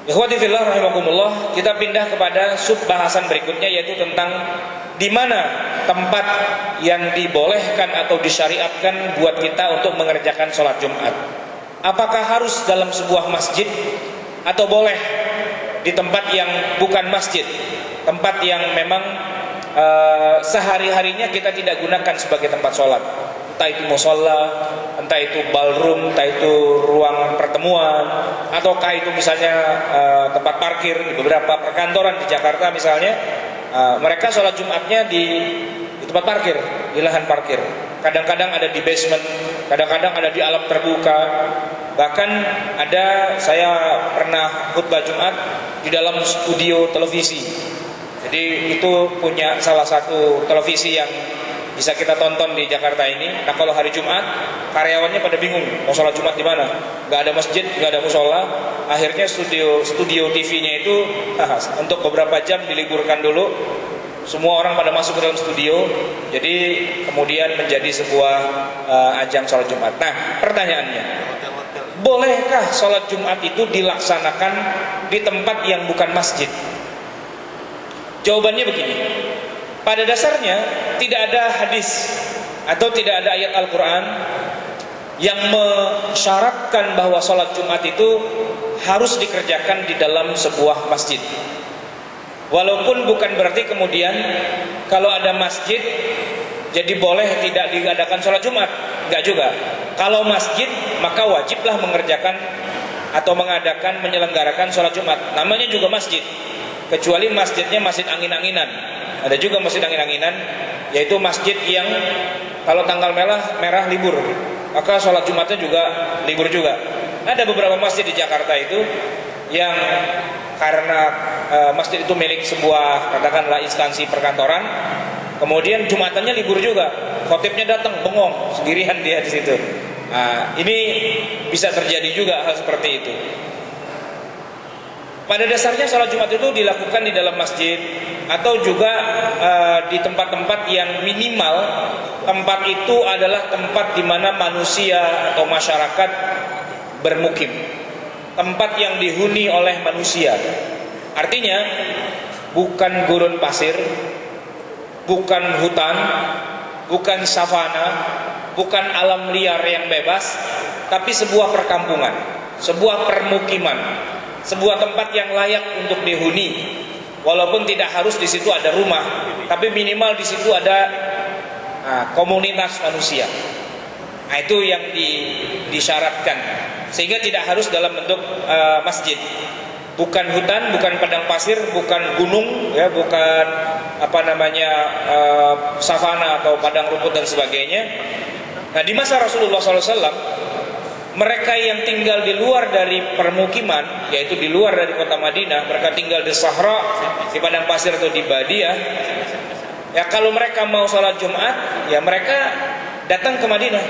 Ikhwati fillah rahimakumullah, kita pindah kepada sub bahasan berikutnya, yaitu tentang di mana tempat yang dibolehkan atau disyariatkan buat kita untuk mengerjakan sholat Jumat. Apakah harus dalam sebuah masjid atau boleh di tempat yang bukan masjid, tempat yang memang sehari-harinya kita tidak gunakan sebagai tempat sholat, entah itu musholla, entah itu ballroom, entah itu ruang pertemuan, ataukah itu misalnya tempat parkir di beberapa perkantoran di Jakarta misalnya, mereka sholat Jumatnya di tempat parkir, di lahan parkir. Kadang-kadang ada di basement, kadang-kadang ada di alam terbuka. Bahkan saya pernah khutbah Jumat di dalam studio televisi. Jadi itu punya salah satu televisi yang bisa kita tonton di Jakarta ini. Nah, kalau hari Jumat karyawannya pada bingung mau sholat Jumat di mana, nggak ada masjid, nggak ada musola. Akhirnya studio TV-nya itu untuk beberapa jam diliburkan dulu. Semua orang pada masuk ke dalam studio. Jadi kemudian menjadi sebuah ajang sholat Jumat. Nah, pertanyaannya, bolehkah sholat Jumat itu dilaksanakan di tempat yang bukan masjid? Jawabannya begini. Pada dasarnya tidak ada hadis atau tidak ada ayat Al-Quran yang mensyaratkan bahwa sholat Jumat itu harus dikerjakan di dalam sebuah masjid. Walaupun bukan berarti kemudian kalau ada masjid jadi boleh tidak diadakan sholat Jumat. Enggak juga. Kalau masjid maka wajiblah mengerjakan atau mengadakan, menyelenggarakan sholat Jumat. Namanya juga masjid, kecuali masjidnya masjid angin-anginan. Ada juga masjid angin-anginan, yaitu masjid yang kalau tanggal merah libur, maka sholat Jumatnya juga libur juga. Ada beberapa masjid di Jakarta itu yang karena masjid itu milik sebuah katakanlah instansi perkantoran, kemudian Jumatannya libur juga. Khotibnya datang bengong sendirian dia di situ. Nah, ini bisa terjadi juga hal seperti itu. Pada dasarnya sholat Jumat itu dilakukan di dalam masjid atau juga di tempat-tempat yang minimal tempat itu adalah tempat di mana manusia atau masyarakat bermukim, tempat yang dihuni oleh manusia. Artinya bukan gurun pasir, bukan hutan, bukan savana, bukan alam liar yang bebas, tapi sebuah perkampungan, sebuah permukiman, sebuah tempat yang layak untuk dihuni. Walaupun tidak harus di situ ada rumah, tapi minimal di situ ada komunitas manusia. Nah, itu yang disyaratkan, sehingga tidak harus dalam bentuk masjid. Bukan hutan, bukan padang pasir, bukan gunung, ya, bukan savana atau padang rumput dan sebagainya. Nah, di masa Rasulullah SAW, mereka yang tinggal di luar dari permukiman, yaitu di luar dari kota Madinah, mereka tinggal di Sahra, di padang pasir atau di Badiah. Ya, kalau mereka mau sholat Jumat, ya mereka datang ke Madinah.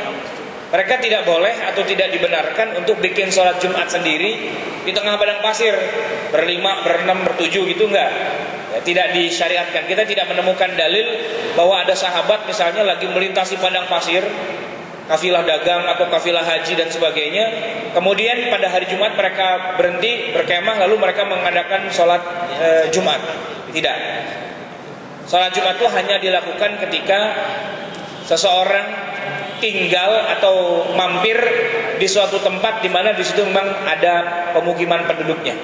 Mereka tidak boleh atau tidak dibenarkan untuk bikin sholat Jumat sendiri di tengah padang pasir, berlima, berenam, bertujuh gitu, enggak. Ya, tidak disyariatkan. Kita tidak menemukan dalil bahwa ada sahabat misalnya lagi melintasi padang pasir, kafilah dagang atau kafilah haji dan sebagainya, kemudian pada hari Jumat mereka berhenti berkemah lalu mereka mengadakan sholat Jumat. Tidak. Sholat Jumat itu hanya dilakukan ketika seseorang tinggal atau mampir di suatu tempat di mana di situ memang ada pemukiman penduduknya.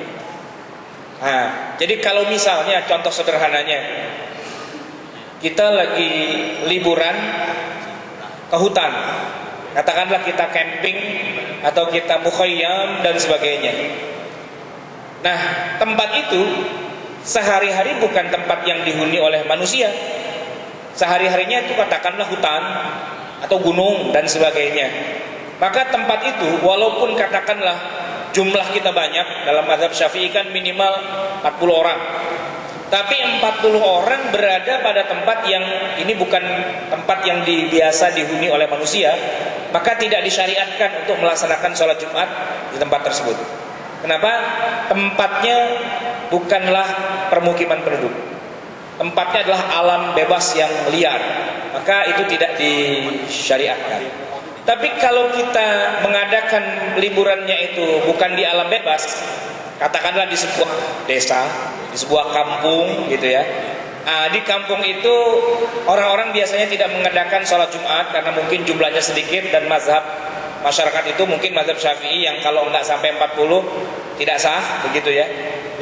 Nah, jadi kalau misalnya contoh sederhananya, kita lagi liburan ke hutan, katakanlah kita camping atau kita mukhayyam dan sebagainya. Nah, tempat itu sehari-hari bukan tempat yang dihuni oleh manusia. Sehari-harinya itu katakanlah hutan atau gunung dan sebagainya. Maka tempat itu walaupun katakanlah jumlah kita banyak, dalam mazhab Syafi'i kan minimal 40 orang. Tapi 40 orang berada pada tempat yang ini bukan tempat yang biasa dihuni oleh manusia, maka tidak disyariatkan untuk melaksanakan sholat Jumat di tempat tersebut. Kenapa? Tempatnya bukanlah permukiman penduduk. Tempatnya adalah alam bebas yang liar, maka itu tidak disyariatkan. Tapi kalau kita mengadakan liburannya itu bukan di alam bebas, katakanlah di sebuah desa, di sebuah kampung gitu ya. Di kampung itu orang-orang biasanya tidak mengadakan sholat Jumat karena mungkin jumlahnya sedikit, dan mazhab masyarakat itu mungkin mazhab Syafi'i yang kalau nggak sampai 40 tidak sah, begitu ya.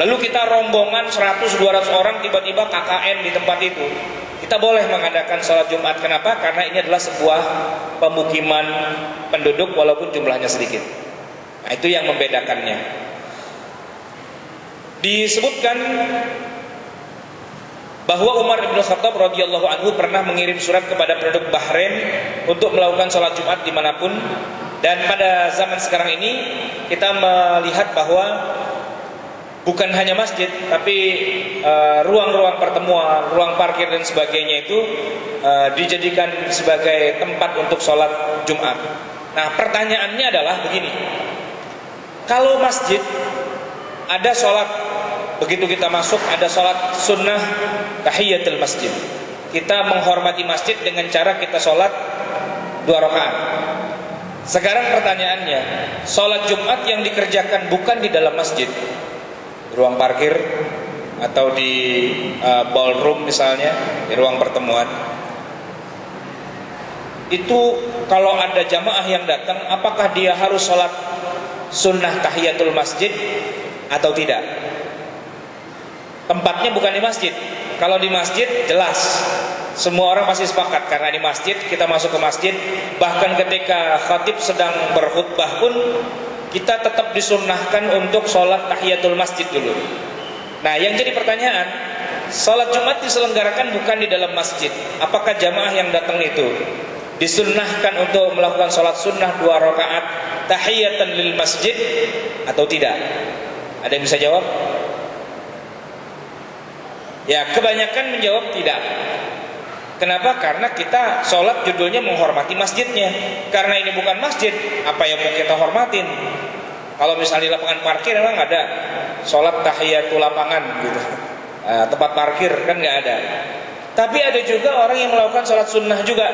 Lalu kita rombongan 100-200 orang tiba-tiba KKN di tempat itu. Kita boleh mengadakan sholat Jumat. Kenapa? Karena ini adalah sebuah pemukiman penduduk walaupun jumlahnya sedikit. Nah, itu yang membedakannya. Disebutkan bahwa Umar bin Khattab radhiyallahu anhu pernah mengirim surat kepada penduduk Bahrain untuk melakukan sholat Jumat dimanapun. Dan pada zaman sekarang ini kita melihat bahwa bukan hanya masjid, tapi ruang-ruang pertemuan, ruang parkir dan sebagainya itu dijadikan sebagai tempat untuk sholat Jumat. Nah, pertanyaannya adalah begini: kalau masjid ada sholat, begitu kita masuk ada sholat sunnah tahiyatul masjid, kita menghormati masjid dengan cara kita sholat 2 rakaat. Sekarang pertanyaannya, sholat Jumat yang dikerjakan bukan di dalam masjid, ruang parkir atau di ballroom misalnya, di ruang pertemuan, itu kalau ada jamaah yang datang, apakah dia harus sholat sunnah tahiyatul masjid atau tidak? Tempatnya bukan di masjid. Kalau di masjid jelas semua orang pasti sepakat, karena di masjid kita masuk ke masjid, bahkan ketika khatib sedang berkhutbah pun kita tetap disunnahkan untuk sholat tahiyatul masjid dulu. Nah, yang jadi pertanyaan, sholat Jumat diselenggarakan bukan di dalam masjid, apakah jamaah yang datang itu disunnahkan untuk melakukan sholat sunnah 2 rakaat tahiyatan lil masjid atau tidak? Ada yang bisa jawab? Ya, kebanyakan menjawab tidak. Kenapa? Karena kita sholat judulnya menghormati masjidnya. Karena ini bukan masjid, apa yang mau kita hormatin? Kalau misalnya di lapangan parkir memang ada sholat tahiyatul lapangan gitu, tempat parkir kan nggak ada. Tapi ada juga orang yang melakukan sholat sunnah juga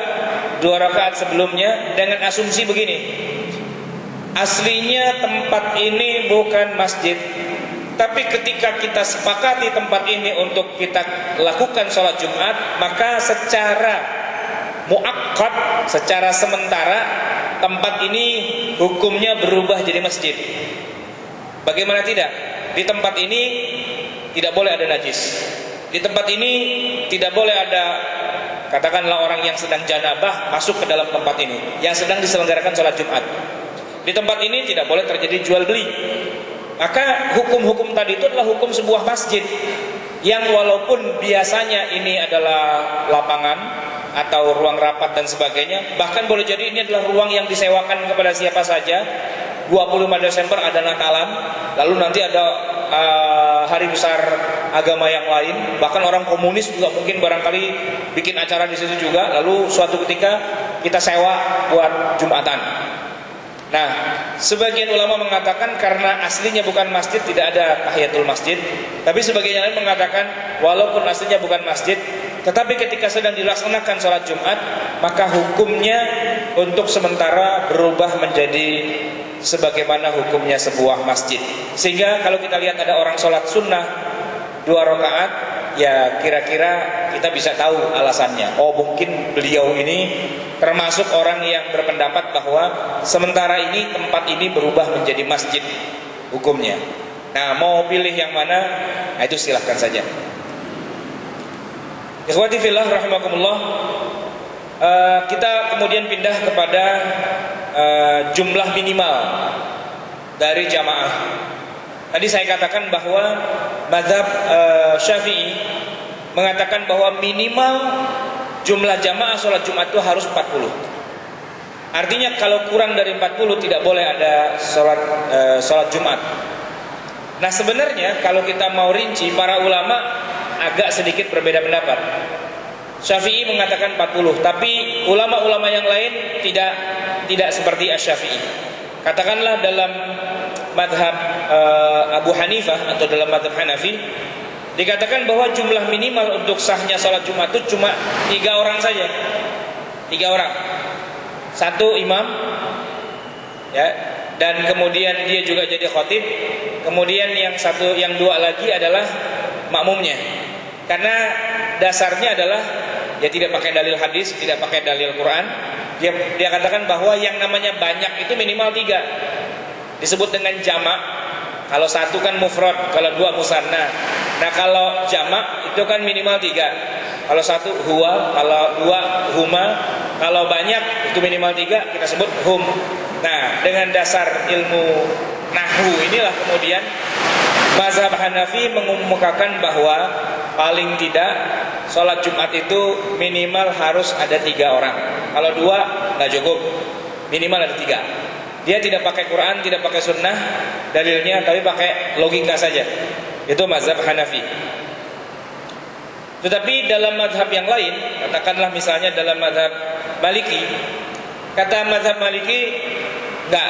2 rakaat sebelumnya dengan asumsi begini: aslinya tempat ini bukan masjid, tapi ketika kita sepakati tempat ini untuk kita lakukan sholat Jumat, maka secara muakkad, secara sementara tempat ini hukumnya berubah jadi masjid. Bagaimana tidak? Di tempat ini tidak boleh ada najis. Di tempat ini tidak boleh ada, katakanlah orang yang sedang janabah masuk ke dalam tempat ini, yang sedang diselenggarakan sholat Jumat. Di tempat ini tidak boleh terjadi jual beli. Maka hukum-hukum tadi itu adalah hukum sebuah masjid, yang walaupun biasanya ini adalah lapangan atau ruang rapat dan sebagainya, bahkan boleh jadi ini adalah ruang yang disewakan kepada siapa saja. 25 Desember ada Natalan, lalu nanti ada hari besar agama yang lain, bahkan orang komunis juga mungkin barangkali bikin acara di situ juga, lalu suatu ketika kita sewa buat Jumatan. Nah, sebagian ulama mengatakan karena aslinya bukan masjid tidak ada tahiyatul masjid, tapi sebagian lain mengatakan walaupun aslinya bukan masjid, tetapi ketika sedang dilaksanakan sholat Jumat, maka hukumnya untuk sementara berubah menjadi sebagaimana hukumnya sebuah masjid. Sehingga kalau kita lihat ada orang sholat sunnah 2 rakaat, ya kira-kira kita bisa tahu alasannya. Oh, mungkin beliau ini termasuk orang yang berpendapat bahwa sementara ini tempat ini berubah menjadi masjid hukumnya. Nah, mau pilih yang mana? Nah, itu silahkan saja. Ikhwati fillah rahimakumullah. Kita kemudian pindah kepada jumlah minimal dari jamaah. Tadi saya katakan bahwa mazhab Syafi'i mengatakan bahwa minimal jumlah jamaah sholat Jumat itu harus 40. Artinya kalau kurang dari 40 tidak boleh ada sholat Jumat. Nah, sebenarnya kalau kita mau rinci, para ulama agak sedikit berbeda pendapat. Syafi'i mengatakan 40, tapi ulama-ulama yang lain tidak seperti Asy-Syafi'i. Katakanlah dalam madhab Abu Hanifah atau dalam madhab Hanafi, dikatakan bahwa jumlah minimal untuk sahnya sholat Jumat itu cuma 3 orang saja. 3 orang. satu imam, ya, dan kemudian dia juga jadi khatib. Kemudian yang dua lagi adalah makmumnya. Karena dasarnya adalah dia tidak pakai dalil hadis, tidak pakai dalil Quran. Dia katakan bahwa yang namanya banyak itu minimal 3. Disebut dengan jamak. Kalau satu kan mufrad, kalau dua musanna. Nah kalau jamak itu kan minimal 3. Kalau satu huwa, kalau dua huma, kalau banyak itu minimal 3 kita sebut hum. Nah dengan dasar ilmu nahwu inilah kemudian mazhab Hanafi mengemukakan bahwa paling tidak sholat Jumat itu minimal harus ada 3 orang. Kalau 2 nggak cukup, minimal ada 3. Dia tidak pakai Quran, tidak pakai sunnah dalilnya, tapi pakai logika saja. Itu mazhab Hanafi. Tetapi dalam mazhab yang lain, katakanlah misalnya dalam mazhab Maliki, kata mazhab Maliki nggak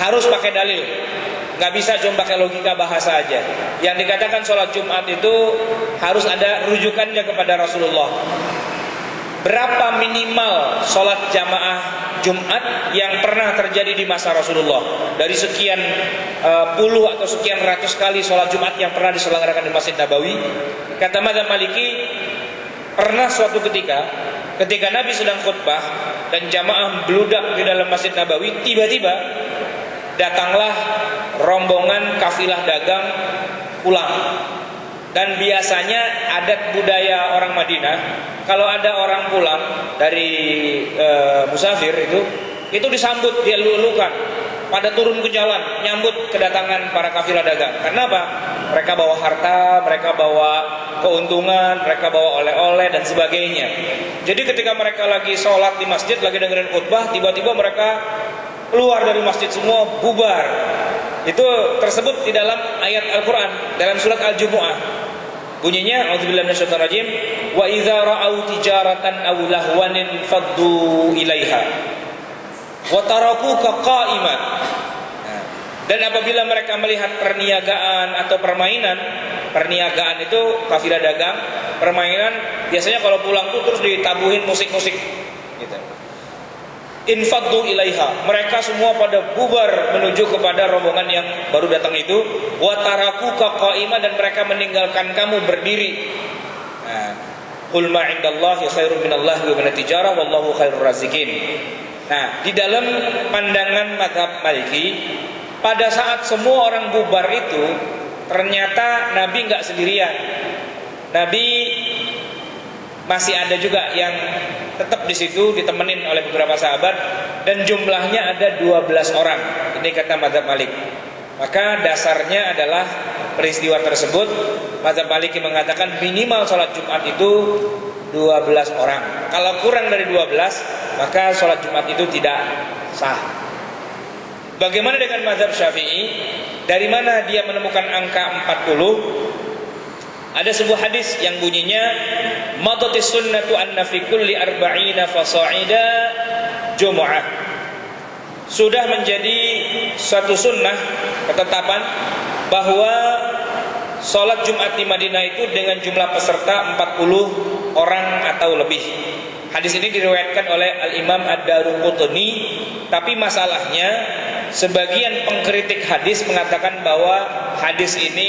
harus pakai dalil, nggak bisa cuma pakai logika bahasa aja. Yang dikatakan sholat Jumat itu harus ada rujukannya kepada Rasulullah. Berapa minimal sholat jamaah Jumat yang pernah terjadi di masa Rasulullah? Dari sekian puluh atau sekian ratus kali sholat Jumat yang pernah diselenggarakan di Masjid Nabawi, kata mazhab Maliki, pernah suatu ketika Nabi sedang khutbah dan jamaah beludak di dalam Masjid Nabawi, tiba-tiba datanglah rombongan kafilah dagang pulang. Dan biasanya adat budaya orang Madinah, kalau ada orang pulang dari musafir itu disambut, dia lulukan, pada turun ke jalan nyambut kedatangan para kafilah dagang. Karena apa? Mereka bawa harta, mereka bawa keuntungan, mereka bawa oleh-oleh dan sebagainya. Jadi ketika mereka lagi sholat di masjid, lagi dengerin khutbah, tiba-tiba mereka keluar dari masjid semua, bubar. Itu tersebut di dalam ayat Al-Quran, dalam surat Al-Jumu'ah. Bunyinya, a'udzubillahi minasyaitonir rajim, wa idza ra'au tijaratan aw lahwanin faddu ilaiha wa tarakuka qa'iman. Dan apabila mereka melihat perniagaan atau perniagaan itu kafilah dagang, permainan biasanya kalau pulang tuh terus ditabuhin musik-musik gitu. Infaddu ilaiha, mereka semua pada bubar menuju kepada rombongan yang baru datang itu. Wa tarakuka qa'iman, dan mereka meninggalkan kamu berdiri. Qul ma 'indallahi khairum minallahi wa minat tijarah wallahu khairur raziqin. Nah, di dalam pandangan mazhab Maliki, pada saat semua orang bubar itu, ternyata Nabi nggak sendirian. Nabi masih ada juga yang tetap di situ ditemenin oleh beberapa sahabat, dan jumlahnya ada 12 orang. Ini kata mazhab Malik. Maka dasarnya adalah peristiwa tersebut. Mazhab Maliki mengatakan minimal sholat Jumat itu 12 orang. Kalau kurang dari 12, maka sholat Jumat itu tidak sah. Bagaimana dengan mazhab Syafi'i? Dari mana dia menemukan angka 40? Ada sebuah hadis yang bunyinya, madatis sunnatu anna fi kulli arba'ina fasa'ida jumu'ah. Sudah menjadi suatu sunnah, ketetapan, bahwa sholat Jumat di Madinah itu dengan jumlah peserta 40 orang atau lebih. Hadis ini diriwayatkan oleh Al-Imam Ad-Daruqutni, tapi masalahnya sebagian pengkritik hadis mengatakan bahwa hadis ini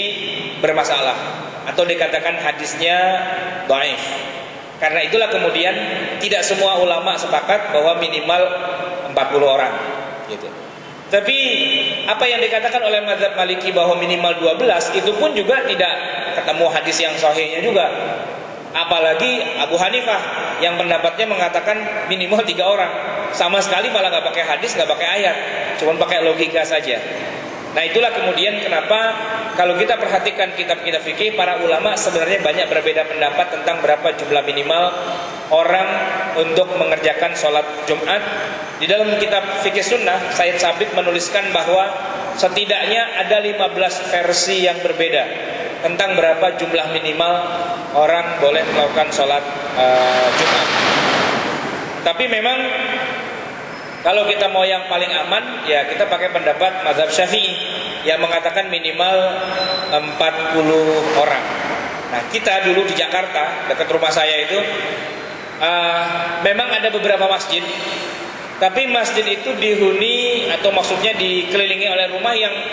bermasalah, atau dikatakan hadisnya dhaif. Karena itulah kemudian tidak semua ulama sepakat bahwa minimal 40 orang gitu. Tapi apa yang dikatakan oleh mazhab Maliki bahwa minimal 12, itu pun juga tidak ketemu hadis yang sahihnya juga. Apalagi Abu Hanifah yang pendapatnya mengatakan minimal 3 orang. Sama sekali malah nggak pakai hadis, nggak pakai ayat, cuma pakai logika saja. Nah itulah kemudian kenapa kalau kita perhatikan kitab-kitab fikih, para ulama sebenarnya banyak berbeda pendapat tentang berapa jumlah minimal orang untuk mengerjakan sholat Jumat. Di dalam kitab fikih sunnah, Said Sabit menuliskan bahwa setidaknya ada 15 versi yang berbeda tentang berapa jumlah minimal orang boleh melakukan sholat Jumat. Tapi memang kalau kita mau yang paling aman, ya kita pakai pendapat mazhab Syafi'i yang mengatakan minimal 40 orang. Nah, kita dulu di Jakarta, dekat rumah saya itu, memang ada beberapa masjid Tapi masjid itu dihuni atau maksudnya dikelilingi oleh rumah yang